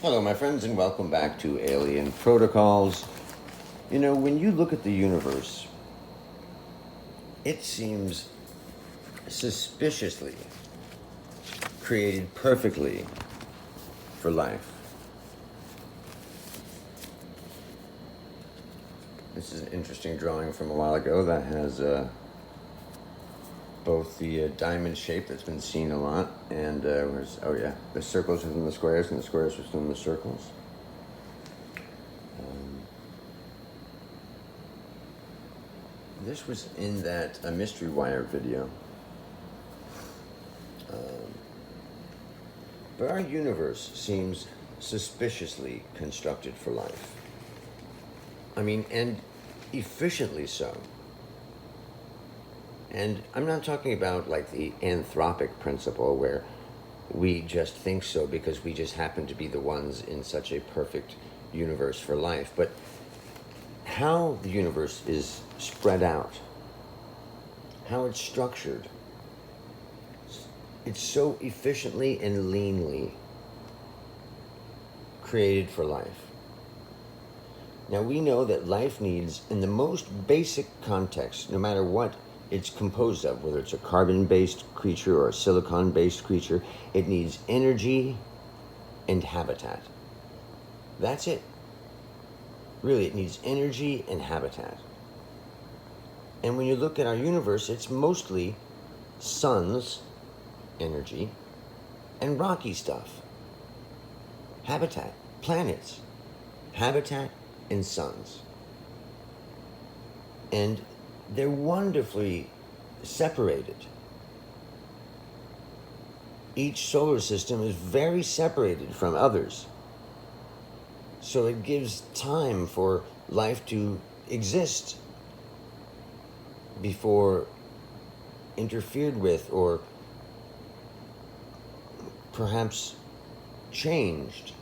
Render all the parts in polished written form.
Hello, my friends, and welcome back to Alien Protocols. You know, when you look at the universe, it seems suspiciously created perfectly for life. This is an interesting drawing from a while ago that has both the diamond shape that's been seen a lot and, the circles within the squares and the squares within the circles. This was in that Mystery Wire video. But our universe seems suspiciously constructed for life. I mean, and efficiently so. And I'm not talking about like the anthropic principle where we just think so because we just happen to be the ones in such a perfect universe for life, but how the universe is spread out, how it's structured. It's so efficiently and leanly created for life. Now we know that life needs, in the most basic context, no matter what it's composed of, whether it's a carbon-based creature or a silicon-based creature, it needs energy and habitat. That's it. Really, it needs energy and habitat. And when you look at our universe, it's mostly suns, energy, and rocky stuff. Habitat, planets, habitat, and suns. And they're wonderfully separated. Each solar system is very separated from others. So it gives time for life to exist before interfered with or perhaps changed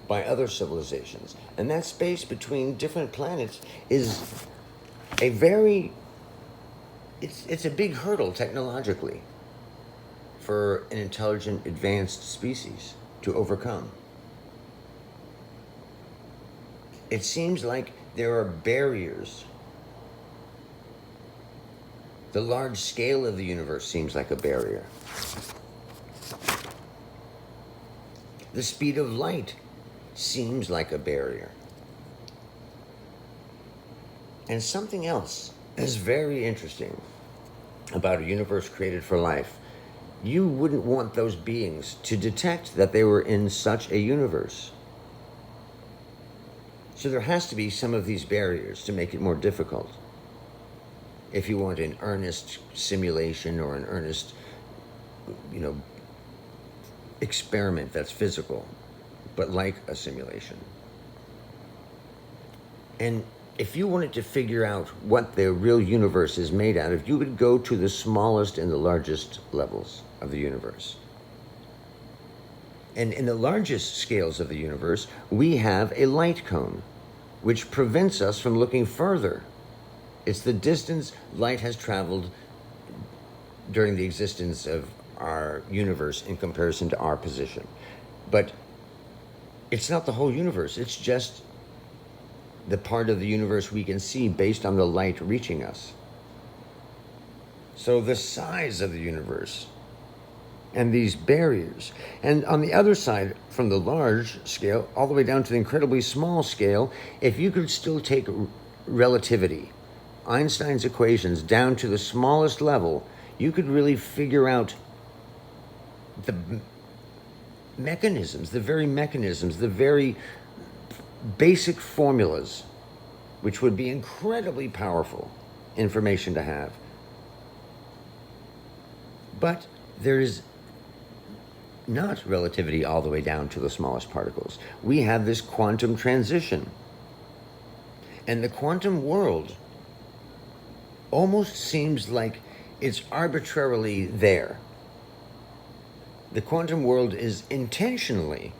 by other civilizations. And that space between different planets is a very, it's a big hurdle technologically for an intelligent, advanced species to overcome. It seems like there are barriers. The large scale of the universe seems like a barrier. The speed of light seems like a barrier. And something else is very interesting about a universe created for life. You wouldn't want those beings to detect that they were in such a universe. So there has to be some of these barriers to make it more difficult. If you want an earnest simulation or an earnest, experiment that's physical, but like a simulation. And if you wanted to figure out what the real universe is made out of, you would go to the smallest and the largest levels of the universe. And in the largest scales of the universe, we have a light cone, which prevents us from looking further. It's the distance light has traveled during the existence of our universe in comparison to our position. But it's not the whole universe. It's just the part of the universe we can see based on the light reaching us. So the size of the universe and these barriers. And on the other side, from the large scale all the way down to the incredibly small scale, if you could still take relativity, Einstein's equations, down to the smallest level, you could really figure out the mechanisms, the very basic formulas, which would be incredibly powerful information to have. But there is not relativity all the way down to the smallest particles. We have this quantum transition. And the quantum world almost seems like it's arbitrarily there. The quantum world is intentionally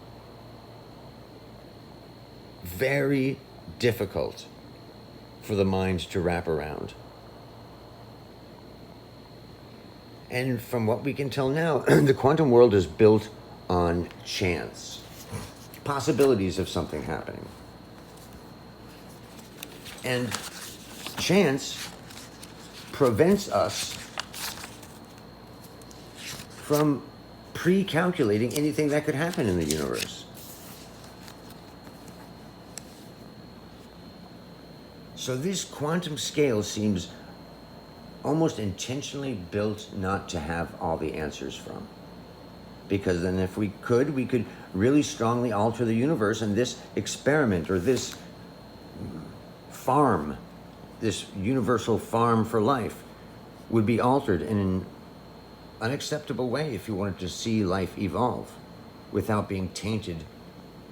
very difficult for the mind to wrap around. And from what we can tell now, the quantum world is built on chance. possibilities of something happening. And chance prevents us from pre-calculating anything that could happen in the universe. So this quantum scale seems almost intentionally built not to have all the answers from. Because then if we could really strongly alter the universe, and this experiment or this farm, this universal farm for life, would be altered in an unacceptable way if you wanted to see life evolve without being tainted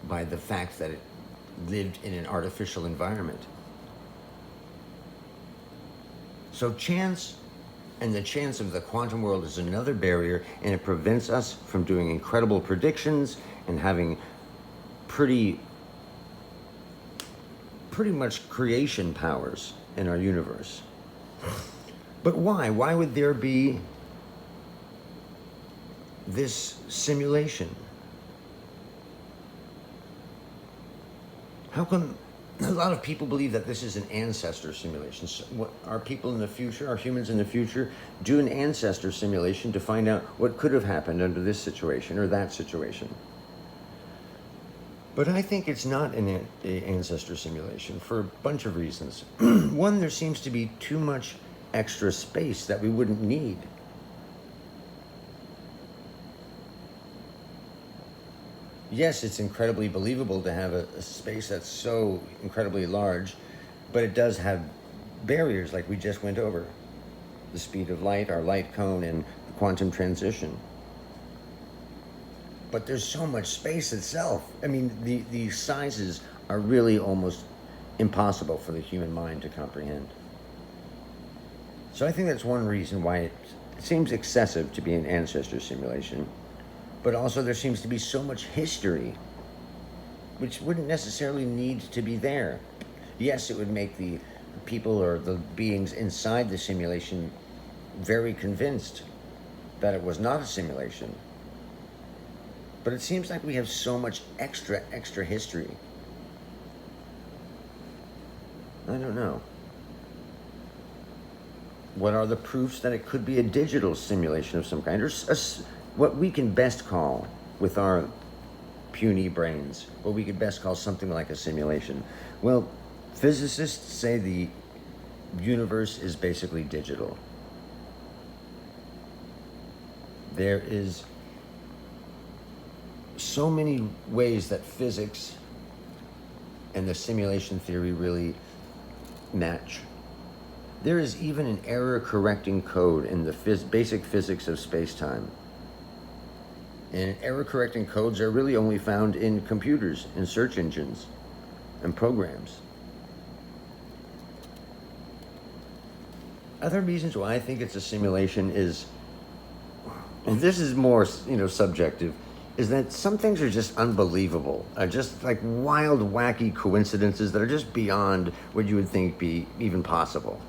by the fact that it lived in an artificial environment. So chance and the chance of the quantum world is another barrier, and it prevents us from doing incredible predictions and having pretty much creation powers in our universe. But why? Why would there be this simulation? How come a lot of people believe that this is an ancestor simulation? So what, are people in the future, are humans in the future, do an ancestor simulation to find out what could have happened under this situation or that situation? But I think it's not an ancestor simulation for a bunch of reasons. One, there seems to be too much extra space that we wouldn't need. Yes, it's incredibly believable to have a space that's so incredibly large, but it does have barriers like we just went over. The speed of light, our light cone, and the quantum transition. But there's so much space itself. I mean, the sizes are really almost impossible for the human mind to comprehend. So I think that's one reason why it seems excessive to be an ancestor simulation. But also there seems to be so much history, which wouldn't necessarily need to be there. Yes, it would make the people or the beings inside the simulation very convinced that it was not a simulation. But it seems like we have so much extra history. I don't know. What are the proofs that it could be a digital simulation of some kind, or what we can best call, with our puny brains, what we could best call something like a simulation? Well, physicists say the universe is basically digital. There is so many ways that physics and the simulation theory really match. There is even an error-correcting code in the basic physics of space-time. And error-correcting codes are really only found in computers, in search engines, and programs. Other reasons why I think it's a simulation is, and this is more, subjective, is that some things are just unbelievable, are just like wild, wacky coincidences that are just beyond what you would think be even possible.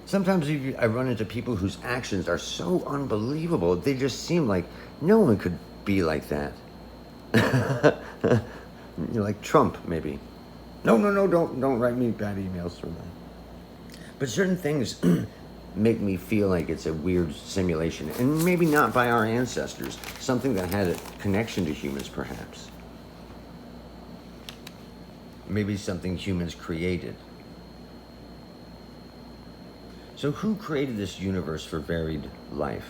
Sometimes I run into people whose actions are so unbelievable, they just seem like no one could be like that. Like Trump, maybe. No, don't write me bad emails from that. But certain things make me feel like it's a weird simulation, and maybe not by our ancestors, something that had a connection to humans, perhaps. Maybe something humans created. So who created this universe for varied life?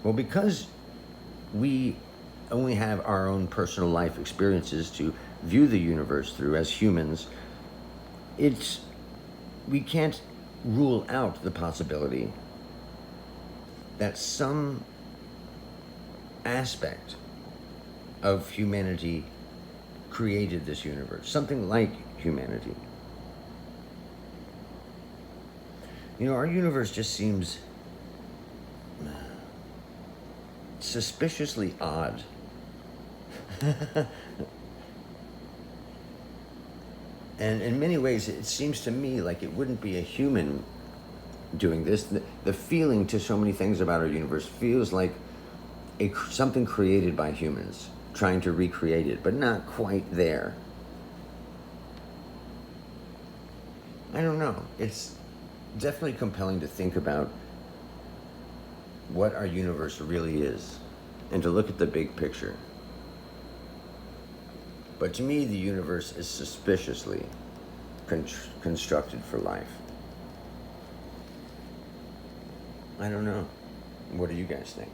Well, because we only have our own personal life experiences to view the universe through as humans, we can't rule out the possibility that some aspect of humanity created this universe, something like humanity. Our universe just seems suspiciously odd. And in many ways, it seems to me like it wouldn't be a human doing this. The feeling to so many things about our universe feels like something created by humans, trying to recreate it, but not quite there. I don't know. It's definitely compelling to think about what our universe really is and to look at the big picture. But to me, the universe is suspiciously constructed for life. I don't know. What do you guys think?